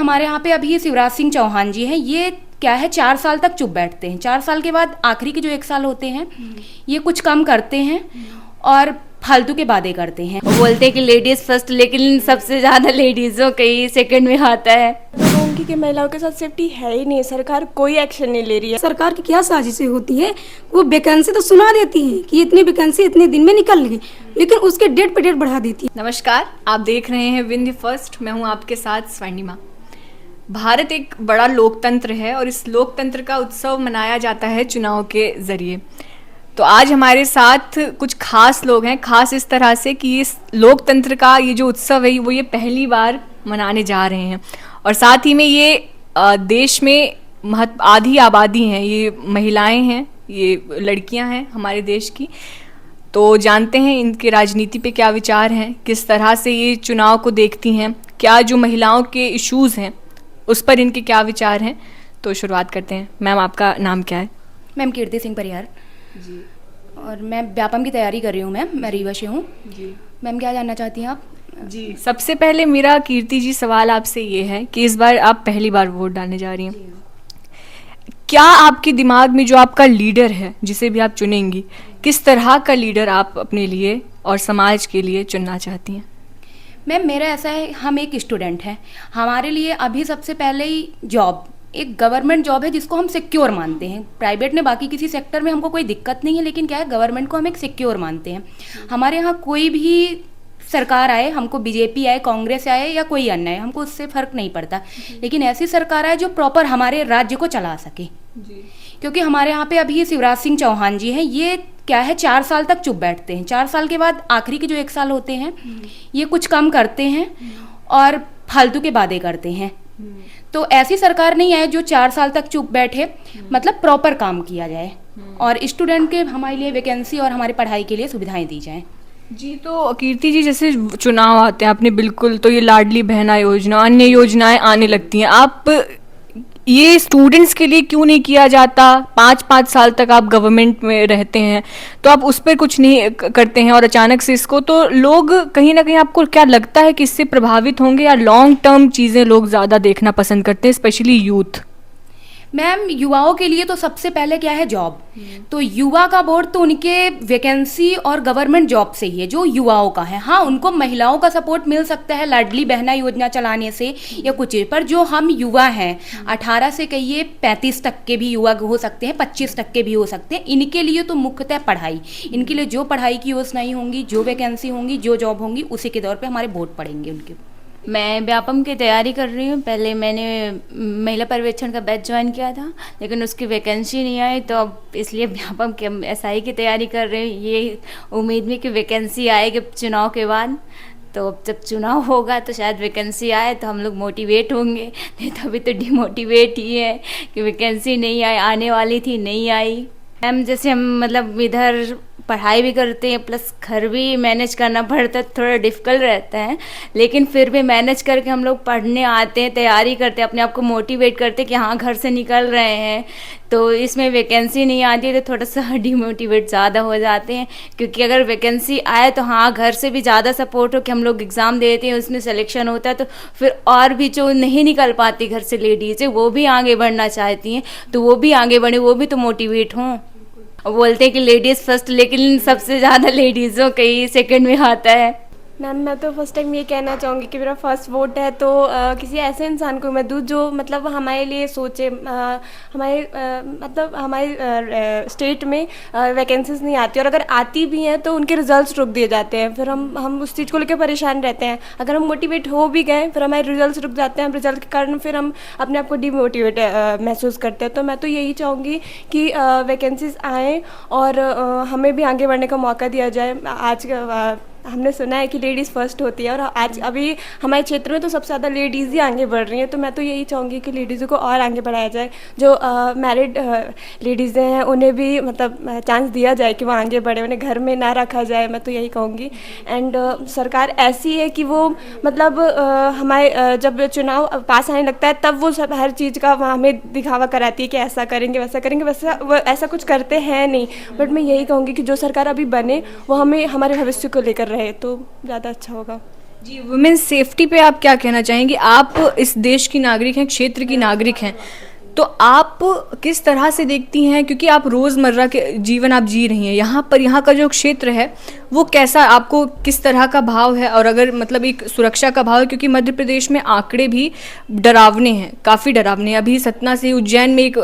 हमारे यहाँ पे अभी ये शिवराज सिंह चौहान जी हैं, ये क्या है 4 साल तक चुप बैठते हैं। 4 साल के बाद आखिरी के जो 1 साल होते हैं ये कुछ कम करते हैं और फालतू के वादे करते हैं। वो बोलते हैं कि लेडीज़ फर्स्ट, लेकिन सबसे ज़्यादा लेडीज़ों का ही सेकंड में आता है। उनकी कि महिलाओं के साथ सेफ्टी है ही नहीं, सरकार कोई एक्शन नहीं ले रही है। सरकार की क्या साजिशें होती है, वो वैकेंसी तो सुना देती है कि इतनी वैकेंसी इतने दिन में निकल गई, लेकिन उसके डेट पे डेट बढ़ा देती है। नमस्कार, आप देख रहे हैं विंध्य फर्स्ट। मैं हूं आपके साथ स्वर्णिमा। भारत एक बड़ा लोकतंत्र है और इस लोकतंत्र का उत्सव मनाया जाता है चुनाव के ज़रिए। तो आज हमारे साथ कुछ खास लोग हैं, खास इस तरह से कि इस लोकतंत्र का ये जो उत्सव है वो ये पहली बार मनाने जा रहे हैं। और साथ ही में ये देश में आधी आबादी हैं, ये महिलाएं हैं, ये लड़कियां हैं हमारे देश की। तो जानते हैं इनके राजनीति पे क्या विचार हैं, किस तरह से ये चुनाव को देखती हैं, क्या जो महिलाओं के इश्यूज़ हैं उस पर इनके क्या विचार हैं। तो शुरुआत करते हैं। मैम, आपका नाम क्या है? मैम कीर्ति सिंह परिहार जी। और मैं व्यापम की तैयारी कर रही हूँ मैम, मैं रीवा से हूँ जी। मैम क्या जानना चाहती हैं आप? जी, सबसे पहले मेरा कीर्ति जी सवाल आपसे ये है कि इस बार आप पहली बार वोट डालने जा रही हैं, क्या आपके दिमाग में जो आपका लीडर है जिसे भी आप चुनेंगी, किस तरह का लीडर आप अपने लिए और समाज के लिए चुनना चाहती हैं? मैम मेरा ऐसा है, हम एक स्टूडेंट हैं, हमारे लिए अभी सबसे पहले ही जॉब, एक गवर्नमेंट जॉब है जिसको हम सिक्योर मानते हैं। प्राइवेट ने बाकी किसी सेक्टर में हमको कोई दिक्कत नहीं है, लेकिन क्या है गवर्नमेंट को हम एक सिक्योर मानते हैं। हमारे यहाँ कोई भी सरकार आए, हमको बीजेपी आए, कांग्रेस आए या कोई अन्य आए, हमको उससे फ़र्क नहीं पड़ता, लेकिन ऐसी सरकार आए जो प्रॉपर हमारे राज्य को चला सके जी। क्योंकि हमारे यहाँ पे अभी ये शिवराज सिंह चौहान जी हैं, ये क्या है 4 साल तक चुप बैठते हैं। 4 साल के बाद आखिरी के जो 1 साल होते हैं ये कुछ कम करते हैं और फालतू के वादे करते हैं। तो ऐसी सरकार नहीं आए जो 4 साल तक चुप बैठे, मतलब प्रॉपर काम किया जाए और स्टूडेंट के हमारे लिए वैकेंसी और हमारी पढ़ाई के लिए सुविधाएं दी जाएं जी। तो कीर्ति जी, जैसे चुनाव आते हैं आपने बिल्कुल, तो ये लाडली बहना योजना, अन्य योजनाएं आने लगती हैं, आप ये स्टूडेंट्स के लिए क्यों नहीं किया जाता? 5-5 साल तक आप गवर्नमेंट में रहते हैं तो आप उस पर कुछ नहीं करते हैं और अचानक से इसको, तो लोग कहीं ना कहीं, आपको क्या लगता है कि इससे प्रभावित होंगे या लॉन्ग टर्म चीज़ें लोग ज़्यादा देखना पसंद करते हैं, स्पेशली यूथ? मैम युवाओं के लिए तो सबसे पहले क्या है जॉब, तो युवा का वोट तो उनके वैकेंसी और गवर्नमेंट जॉब से ही है जो युवाओं का है। हाँ, उनको महिलाओं का सपोर्ट मिल सकता है लाडली बहना योजना चलाने से या कुछ, पर जो हम युवा हैं 18 से कहिए 35 तक के भी युवा हो सकते हैं, 25 तक के भी हो सकते हैं, इनके लिए तो मुख्यतः पढ़ाई, इनके लिए जो पढ़ाई की योजनाएं होंगी, जो वैकेंसी होंगी, जो जॉब होंगी, उसी के दौर पर हमारे वोट पड़ेंगे उनके। मैं व्यापम की तैयारी कर रही हूँ। पहले मैंने महिला पर्यवेक्षण का बैच ज्वाइन किया था, लेकिन उसकी वैकेंसी नहीं आई, तो अब इसलिए व्यापम के SI की तैयारी कर रही हूँ। ये उम्मीद में कि वैकेंसी आएगी चुनाव के बाद, तो अब जब चुनाव होगा तो शायद वैकेंसी आए तो हम लोग मोटिवेट होंगे, नहीं तो अभी तो डिमोटिवेट ही है कि वैकेंसी नहीं आई, आने वाली थी नहीं आई। मैम जैसे हम मतलब इधर पढ़ाई भी करते हैं प्लस घर भी मैनेज करना पड़ता है, थोड़ा डिफ़िकल्ट रहता है, लेकिन फिर भी मैनेज करके हम लोग पढ़ने आते हैं, तैयारी करते हैं, अपने आप को मोटिवेट करते हैं कि हाँ घर से निकल रहे हैं। तो इसमें वैकेंसी नहीं आती है तो थोड़ा सा डिमोटिवेट ज़्यादा हो जाते हैं, क्योंकि अगर वैकेंसी आए तो हाँ घर से भी ज़्यादा सपोर्ट हो कि हम लोग एग्ज़ाम देते हैं, उसमें सिलेक्शन होता है, तो फिर और भी जो नहीं निकल पाती घर से लेडीज़ है वो भी आगे बढ़ना चाहती हैं, तो वो भी आगे बढ़े, वो भी तो मोटिवेट हों। बोलते हैं कि लेडीज़ फर्स्ट, लेकिन सबसे ज़्यादा लेडीज़ों का ही सेकंड में आता है। मैम मैं तो फर्स्ट टाइम ये कहना चाहूँगी कि मेरा फर्स्ट वोट है तो किसी ऐसे इंसान को मैं दूँ जो मतलब हमारे लिए सोचे। हमारे मतलब हमारे स्टेट में वैकेंसीज नहीं आती, और अगर आती भी हैं तो उनके रिजल्ट्स रुक दिए जाते हैं, फिर हम उस चीज़ को लेकर परेशान रहते हैं। अगर हम मोटिवेट हो भी गए फिर हमारे रिजल्ट्स रुक जाते हैं, रिजल्ट के कारण फिर हम अपने आप को डिमोटिवेट महसूस करते हैं। तो मैं तो यही चाहूँगी कि वैकेंसीज आएँ और हमें भी आगे बढ़ने का मौका दिया जाए। आज हमने सुना है कि लेडीज़ फर्स्ट होती है, और आज अभी हमारे क्षेत्र में तो सबसे ज़्यादा लेडीज़ ही आगे बढ़ रही हैं, तो मैं तो यही चाहूँगी कि लेडीज़ों को और आगे बढ़ाया जाए। जो मैरिड लेडीज़ हैं उन्हें भी मतलब चांस दिया जाए कि वो आगे बढ़े, उन्हें घर में ना रखा जाए, मैं तो यही कहूँगी। एंड सरकार ऐसी है कि वो मतलब हमारे जब चुनाव पास आने लगता है तब वो सब हर चीज़ का हमें दिखावा कराती है कि ऐसा करेंगे वैसा करेंगे, वैसा वो ऐसा कुछ करते हैं नहीं। बट मैं यही कहूँगी कि जो सरकार अभी बने वो हमें हमारे भविष्य को लेकर रहे तो ज़्यादा अच्छा होगा। जी, वुमेन्स सेफ्टी पे आप क्या कहना चाहेंगी? आप इस देश की नागरिक हैं, क्षेत्र की नागरिक हैं, तो आप किस तरह से देखती हैं, क्योंकि आप रोज़मर्रा के जीवन आप जी रही हैं, यहाँ पर यहाँ का जो क्षेत्र है वो कैसा, आपको किस तरह का भाव है? और अगर मतलब एक सुरक्षा का भाव है, क्योंकि मध्य प्रदेश में आंकड़े भी डरावने हैं, काफ़ी डरावने हैं। अभी सतना से उज्जैन में एक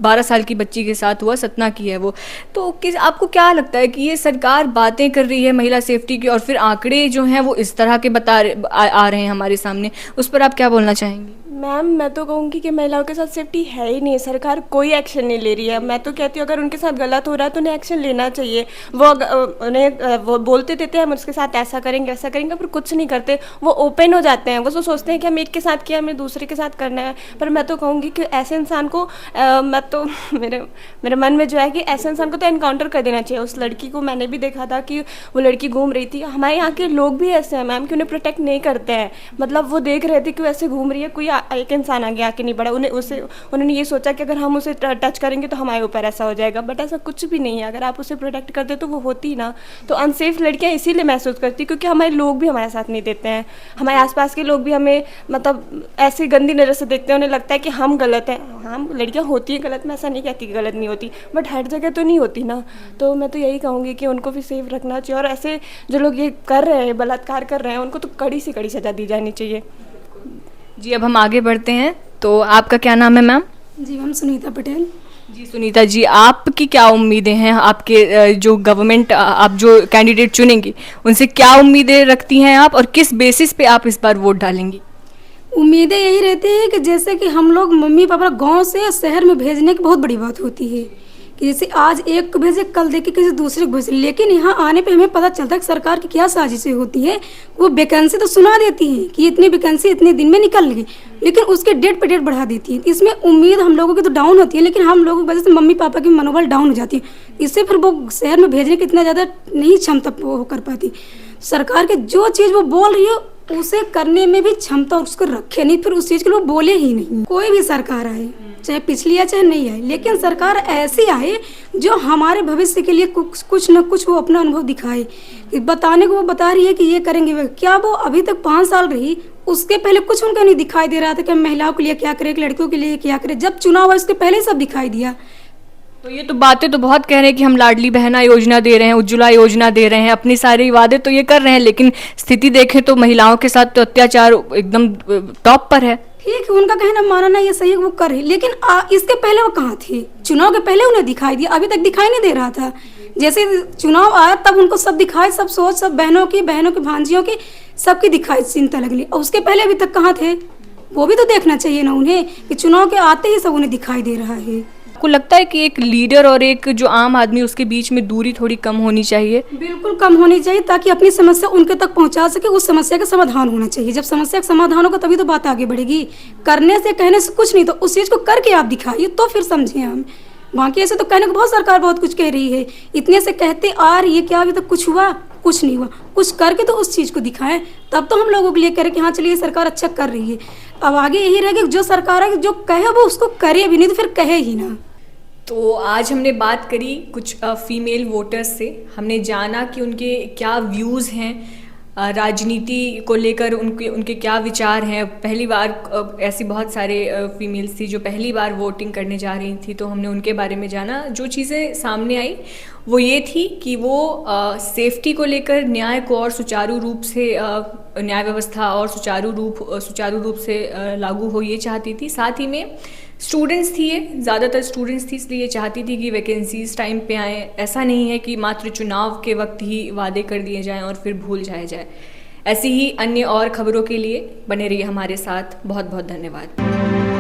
12 साल की बच्ची के साथ हुआ, सतना की है वो। तो किस आपको क्या लगता है कि ये सरकार बातें कर रही है महिला सेफ्टी की और फिर आंकड़े जो हैं वो इस तरह के आ रहे हैं हमारे सामने, उस पर आप क्या बोलना चाहेंगी? मैम मैं तो कहूँगी कि महिलाओं के साथ सेफ्टी है ही नहीं, सरकार कोई एक्शन नहीं ले रही है। मैं तो कहती हूँ अगर उनके साथ गलत हो रहा है तो उन्हें एक्शन लेना चाहिए। वो बोलते देते हैं हम उसके साथ ऐसा करेंगे ऐसा करेंगे, पर कुछ नहीं करते। वो ओपन हो जाते हैं, वो तो सोचते हैं कि हम एक के साथ किया, हमें दूसरे के साथ करना है। पर मैं तो कहूँगी कि ऐसे इंसान को मैं तो मेरे मन में जो है कि ऐसे इंसान को तो एनकाउंटर कर देना चाहिए। उस लड़की को मैंने भी देखा था कि वो लड़की घूम रही थी। हमारे यहाँ के लोग भी ऐसे हैं मैम कि उन्हें प्रोटेक्ट नहीं करते हैं। मतलब वो देख रहे थे कि वो ऐसे घूम रही है, कोई एक इंसान आगे आके नहीं बढ़ा, उन्होंने ये सोचा कि अगर हम उसे टच करेंगे तो हमारे ऊपर ऐसा हो जाएगा। बट ऐसा कुछ भी नहीं है। अगर आप उसे प्रोटेक्ट करते तो वो होती ना। तो अनसेफ लड़कियां इसीलिए महसूस करती क्योंकि हमारे लोग भी हमारे साथ नहीं देते हैं। हमारे आसपास के लोग भी हमें मतलब ऐसी गंदी नज़र से देखते हैं, उन्हें लगता है कि हम गलत हैं। हम लड़कियां होती हैं गलत, मैं ऐसा नहीं कहती कि गलत नहीं होती, बट हर जगह तो नहीं होती ना। तो मैं तो यही कहूँगी कि उनको भी सेफ रखना चाहिए। और ऐसे जो लोग ये कर रहे हैं, बलात्कार कर रहे हैं, उनको तो कड़ी से कड़ी सजा दी जानी चाहिए। जी, अब हम आगे बढ़ते हैं। तो आपका क्या नाम है मैम? जी मैम, सुनीता पटेल। जी सुनीता जी, आपकी क्या उम्मीदें हैं? आपके जो गवर्नमेंट, आप जो कैंडिडेट चुनेंगी उनसे क्या उम्मीदें रखती हैं आप, और किस बेसिस पे आप इस बार वोट डालेंगी? उम्मीदें यही रहती है कि जैसे कि हम लोग मम्मी पापा गांव से शहर में भेजने की बहुत बड़ी बात होती है कि जैसे आज एक को भेजे, कल देखे किसी दूसरे को भेजे। लेकिन यहाँ आने पे हमें पता चलता है कि सरकार की क्या साजिशें होती है। वो वैकेंसी तो सुना देती है कि इतनी वैकेंसी इतने दिन में निकल गई, लेकिन उसके डेट पे डेट बढ़ा देती है। इसमें उम्मीद हम लोगों की तो डाउन होती है, लेकिन हम लोगों की वजह से मम्मी पापा की मनोबल डाउन हो जाती है। इससे फिर वो शहर में भेजने की इतना ज़्यादा नहीं क्षमता वो कर पाती। सरकार के जो चीज़ वो बोल रही है उसे करने में भी क्षमता उसको रखे नहीं, फिर उस चीज़ के लिए वो बोले ही नहीं। कोई भी सरकार आए, चाहे पिछली आए चाहे नहीं आए, लेकिन सरकार ऐसी आए जो हमारे भविष्य के लिए कुछ न कुछ वो अपना अनुभव दिखाए। कि बताने को वो बता रही है कि ये करेंगे, क्या वो अभी तक 5 साल रही, उसके पहले कुछ उनका नहीं दिखाई दे रहा था कि महिलाओं के लिए क्या करे, लड़कियों के लिए क्या करे। जब चुनाव हुआ उसके पहले सब दिखाई दिया। तो ये तो बातें तो बहुत कह रहे हैं कि हम लाडली बहना योजना दे रहे हैं, उज्ज्वला योजना दे रहे हैं, अपनी सारे वादे तो ये कर रहे हैं, लेकिन स्थिति देखें तो महिलाओं के साथ तो अत्याचार एकदम टॉप पर है। ठीक है, उनका कहना मानना ये सही है, वो कर रही, लेकिन इसके पहले वो कहाँ थी? चुनाव के पहले उन्हें दिखाई दिया, अभी तक दिखाई नहीं दे रहा था। जैसे चुनाव आया तब उनको सब दिखाई, सब सोच, सब बहनों की भांजियों की सबकी दिखाई चिंता लगली। और उसके पहले अभी तक कहाँ थे? वो भी तो देखना चाहिए ना उन्हें कि चुनाव के आते ही सब उन्हें दिखाई दे रहा है। आपको लगता है कि एक लीडर और एक जो आम आदमी उसके बीच में दूरी थोड़ी कम होनी चाहिए? बिल्कुल कम होनी चाहिए, ताकि अपनी समस्या उनके तक पहुंचा सके। उस समस्या का समाधान होना चाहिए। जब समस्या का समाधान होगा तभी तो बात आगे बढ़ेगी। करने से कहने से कुछ नहीं, तो उस चीज़ को करके आप दिखाइए तो फिर समझिए हम। बाकी ऐसे तो कहने को बहुत सरकार बहुत कुछ कह रही है, इतने से कहते आ रही है, क्या अभी तक कुछ हुआ? कुछ नहीं हुआ। कुछ करके तो उस चीज़ को दिखाएं, तब तो हम लोगों के लिए करें कि हाँ चलिए सरकार अच्छा कर रही है। अब आगे यही रहेगा जो सरकार है जो कहे वो उसको करे भी नहीं, तो फिर कहे ही ना। तो आज हमने बात करी कुछ फीमेल वोटर्स से, हमने जाना कि उनके क्या व्यूज़ हैं राजनीति को लेकर, उनके क्या विचार हैं। पहली बार ऐसी बहुत सारे फीमेल्स थी जो पहली बार वोटिंग करने जा रही थी, तो हमने उनके बारे में जाना। जो चीज़ें सामने आई वो ये थी कि वो सेफ्टी को लेकर न्याय को और सुचारू रूप से न्याय व्यवस्था और सुचारू रूप से लागू हो, ये चाहती थी। साथ ही में स्टूडेंट्स थी, ये ज़्यादातर स्टूडेंट्स थी, इसलिए चाहती थी कि वैकेंसीज टाइम पे आएँ। ऐसा नहीं है कि मात्र चुनाव के वक्त ही वादे कर दिए जाएं और फिर भूल जाए। ऐसी ही अन्य और खबरों के लिए बने रहिए हमारे साथ। बहुत बहुत धन्यवाद।